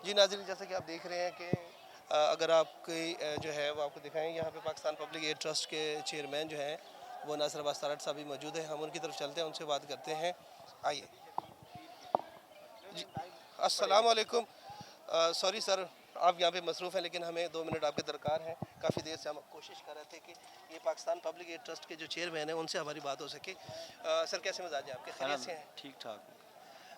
جی ناظرین، جیسا کہ آپ دیکھ رہے ہیں کہ اگر آپ کی جو ہے وہ آپ کو دکھائیں، یہاں پہ پاکستان پبلک ایئر ٹرسٹ کے چیئرمین جو ہیں وہ ناصر عباس تارڑ صاحب بھی موجود ہیں. ہم ان کی طرف چلتے ہیں، ان سے بات کرتے ہیں. آئیے. جی السلام علیکم. سوری سر، آپ یہاں پہ مصروف ہیں لیکن ہمیں 2 منٹ آپ کے درکار ہیں. کافی دیر سے ہم کوشش کر رہے تھے کہ یہ پاکستان پبلک ایئر ٹرسٹ کے جو چیئرمین ہیں ان سے ہماری بات ہو سکے. سر کیسے مزاج ہیں آپ کے؟ خیریت سے ہیں؟ ٹھیک ٹھاک.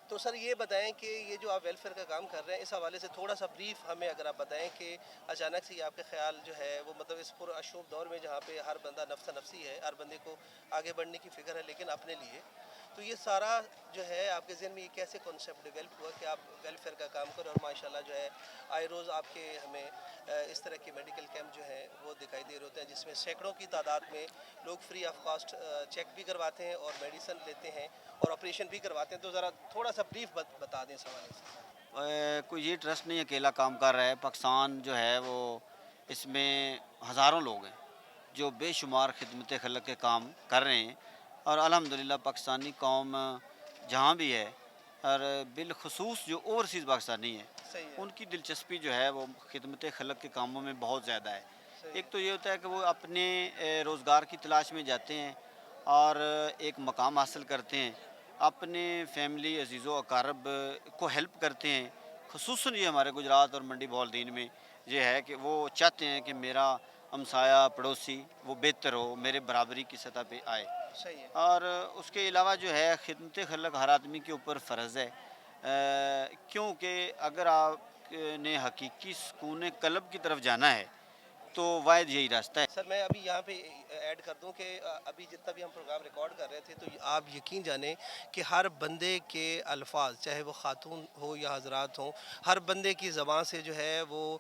تو سر یہ بتائیں کہ یہ جو آپ ویلفیئر کا کام کر رہے ہیں اس حوالے سے تھوڑا سا بریف ہمیں اگر آپ بتائیں کہ اچانک سے یہ آپ کے خیال جو ہے وہ مطلب اس پر اشوب دور میں جہاں پہ ہر بندہ نفس نفسی ہے، ہر بندے کو آگے بڑھنے کی فکر ہے لیکن اپنے لیے، تو یہ سارا جو ہے آپ کے ذہن میں یہ کیسے کانسیپٹ ڈیولپ ہوا کہ آپ ویلفیئر کا کام کریں؟ اور ماشاءاللہ جو ہے آئے روز آپ کے ہمیں اس طرح کے میڈیکل کیمپ جو ہیں وہ دکھائی دے رہے ہوتے ہیں جس میں سینکڑوں کی تعداد میں لوگ فری آف کاسٹ چیک بھی کرواتے ہیں اور میڈیسن لیتے ہیں اور آپریشن بھی کرواتے ہیں. تو ذرا تھوڑا سا بریف بتا دیں اس حوالے سے. کوئی یہ ٹرسٹ نہیں اکیلا کام کر رہا ہے. پاکستان جو ہے وہ اس میں ہزاروں لوگ ہیں جو بے شمار خدمت خلق کے کام کر رہے ہیں، اور الحمدللہ پاکستانی قوم جہاں بھی ہے اور بالخصوص جو اوورسیز پاکستانی ہیں صحیح ہے. ان کی دلچسپی جو ہے وہ خدمت خلق کے کاموں میں بہت زیادہ ہے. ایک تو یہ ہوتا ہے کہ وہ اپنے روزگار کی تلاش میں جاتے ہیں اور ایک مقام حاصل کرتے ہیں، اپنے فیملی عزیز و اقارب کو ہیلپ کرتے ہیں. خصوصاً یہ ہمارے گجرات اور منڈی بہلدین میں یہ ہے کہ وہ چاہتے ہیں کہ میرا ہمسایہ پڑوسی وہ بہتر ہو، میرے برابری کی سطح پہ آئے. صحیح ہے. اور اس کے علاوہ جو ہے خدمت خلق ہر آدمی کے اوپر فرض ہے، کیونکہ اگر آپ نے حقیقی سکون قلب کی طرف جانا ہے تو واحد یہی راستہ ہے. سر میں ابھی یہاں پہ ایڈ کر دوں کہ ابھی جتنا بھی ہم پروگرام ریکارڈ کر رہے تھے تو آپ یقین جانیں کہ ہر بندے کے الفاظ، چاہے وہ خاتون ہو یا حضرات ہوں، ہر بندے کی زبان سے جو ہے وہ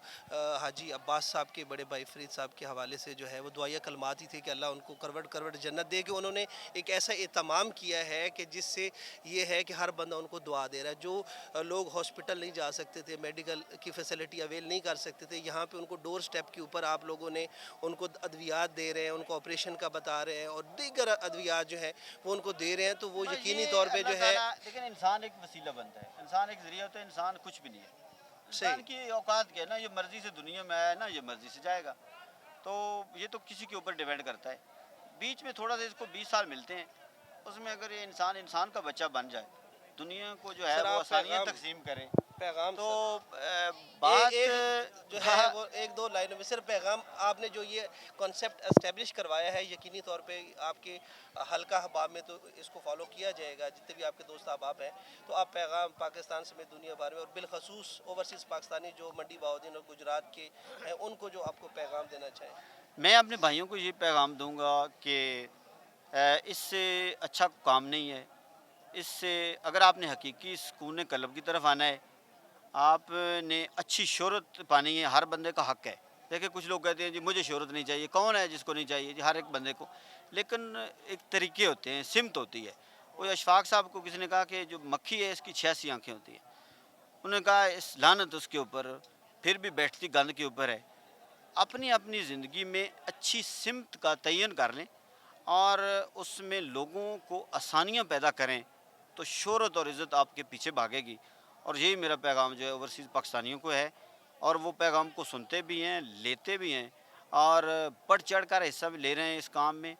حاجی عباس صاحب کے بڑے بھائی فرید صاحب کے حوالے سے جو ہے وہ دعائیہ کلمات ہی تھے کہ اللہ ان کو کروٹ کروٹ جنت دے. کہ انہوں نے ایک ایسا اہتمام کیا ہے کہ جس سے یہ ہے کہ ہر بندہ ان کو دعا دے رہا ہے. جو لوگ ہاسپٹل نہیں جا سکتے تھے، میڈیکل کی فیسلٹی اویل نہیں کر سکتے تھے، یہاں پہ ان کو ڈور سٹیپ کے اوپر آپ لوگوں نے ان کو ادویات دے رہے ہیں، ان کو آپریشن کا بتا رہے ہیں اور دیگر ادویات جو ہیں وہ ان کو دے رہے ہیں. تو وہ یقینی طور پہ جو ہے لیکن انسان ایک وسیلہ بنتا ہے، انسان ایک ذریعہ ہوتا ہے، انسان کچھ بھی نہیں ہے. انسان صحیح. کی اوقات کیا ہے نا، یہ مرضی سے دنیا میں آیا ہے نا، یہ مرضی سے جائے گا. تو یہ تو کسی کے اوپر ڈیپینڈ کرتا ہے. بیچ میں تھوڑا سا اس کو 20 سال ملتے ہیں، اس میں اگر یہ انسان کا بچہ بن جائے، دنیا کو جو ہے سر وہ آپ آسانیاں تقسیم کرے پیغام تو ایک بات جو ہے وہ ایک دو لائنوں میں صرف پیغام آپ نے جو یہ کانسیپٹ اسٹیبلش کروایا ہے، یقینی طور پہ آپ کے حلقہ احباب میں تو اس کو فالو کیا جائے گا، جتنے بھی آپ کے دوست احباب ہیں. تو آپ پیغام پاکستان سمیت دنیا بھر میں اور بالخصوص اوورسیز پاکستانی جو منڈی بہاؤدین اور گجرات کے ہیں ان کو جو آپ کو پیغام دینا چاہیں. میں اپنے بھائیوں کو یہ پیغام دوں گا کہ اس سے اچھا کام نہیں ہے. اس سے اگر آپ نے حقیقی سکون قلب کی طرف آنا ہے، آپ نے اچھی شہرت پانی ہے، ہر بندے کا حق ہے. دیکھیں کچھ لوگ کہتے ہیں جی مجھے شہرت نہیں چاہیے، کون ہے جس کو نہیں چاہیے جی، ہر ایک بندے کو. لیکن ایک طریقے ہوتے ہیں، سمت ہوتی ہے. وہ اشفاق صاحب کو کسی نے کہا کہ جو مکھی ہے اس کی 86 آنکھیں ہوتی ہیں. انہوں نے کہا اس لعنت اس کے اوپر، پھر بھی بیٹھتی گند کے اوپر ہے. اپنی اپنی زندگی میں اچھی سمت کا تعین کر لیں اور اس میں لوگوں کو آسانیاں پیدا کریں تو شہرت اور عزت آپ کے پیچھے بھاگے گی. اور یہی میرا پیغام جو ہے اوورسیز پاکستانیوں کو ہے، اور وہ پیغام کو سنتے بھی ہیں، لیتے بھی ہیں اور بڑھ چڑھ کر حصہ بھی لے رہے ہیں اس کام میں.